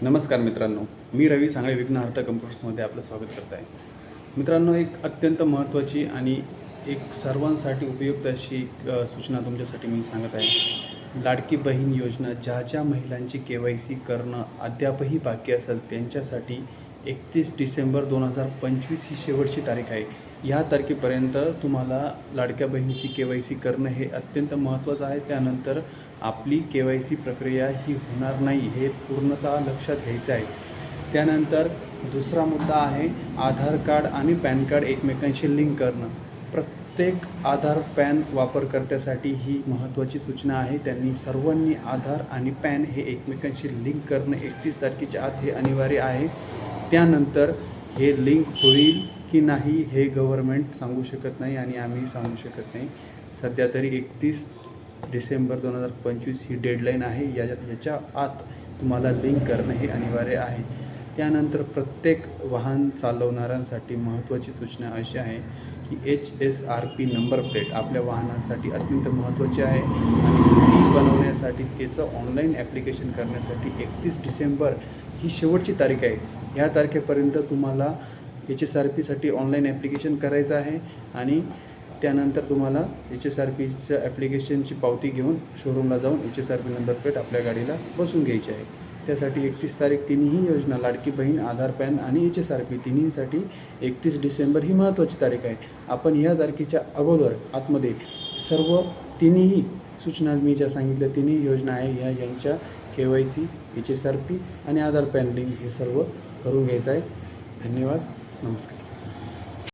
नमस्कार मित्रांनो, मी रवी सांगळे विघ्नहर्ता कम्प्युटर्समध्ये आपलं स्वागत करत आहे। मित्रांनो, एक अत्यंत महत्त्वाची आणि एक सर्वांसाठी उपयुक्त अशी सूचना तुमच्यासाठी मी सांगत आहे। लाडकी बहीण योजना ज्या महिलांची KYC करणं अद्यापही बाकी असेल त्यांच्यासाठी 31 डिसेंबर 2025 ही शेवटची तारीख आहे। या तारखेपर्यंत तुम्हाला लाडक्या बहिणीची KYC करणं हे अत्यंत महत्त्वाचं आहे। त्यानंतर आपली KYC प्रक्रिया ही होणार नाही हे पूर्णतः लक्षात घ्यायचं आहे। त्यानंतर दुसरा मुद्दा आहे आधार कार्ड आणि पॅन कार्ड एकमेकांशी लिंक करणं। प्रत्येक आधार पॅन वापरकर्त्यासाठी ही महत्त्वाची सूचना आहे। त्यांनी सर्वांनी आधार आणि पॅन हे एकमेकांशी लिंक करणं 31 तारखेच्या आत हे अनिवार्य आहे। त्यानंतर हे लिंक होईल की नाही हे गव्हर्नमेंट सांगू शकत नाही आणि आम्ही सांगू शकत नाही। सध्या तरी 31 डिसेंबर 2025 ही डेडलाईन आहे। याच्या आत तुम्हाला लिंक करणं हे अनिवार्य आहे। त्यानंतर प्रत्येक वाहन चालवणाऱ्यांसाठी महत्त्वाची सूचना अशी आहे की HSRP नंबर प्लेट आपल्या वाहनांसाठी अत्यंत महत्त्वाची आहे आणि ती बनवण्यासाठी त्याचं ऑनलाईन ॲप्लिकेशन करण्यासाठी 31 डिसेंबर ही शेवटची तारीख आहे। या तारखेपर्यंत तुम्हाला HSRPसाठी ऑनलाईन ॲप्लिकेशन करायचं आहे आणि त्यानंतर तुम्हाला HSRPचं ॲप्लिकेशनची पावती घेऊन शोरूमला जाऊन HSRP नंबर प्लेट आपल्या गाडीला बसवून घ्यायची आहे। त्यासाठी 31 तारीख तिन्ही योजना लाडकी बहीण, आधार पॅन आणि HSRP तिन्हीसाठी 31 डिसेंबर ही महत्त्वाची तारीख आहे। आपण या तारखेच्या अगोदर आतमध्ये सर्व तिन्ही सूचना मी ज्या सांगितल्या तिन्ही योजना आहे यांच्या KYC, HSRP आणि आधार पॅन लिंक हे सर्व करून घ्यायचं आहे। धन्यवाद, नमस्कार।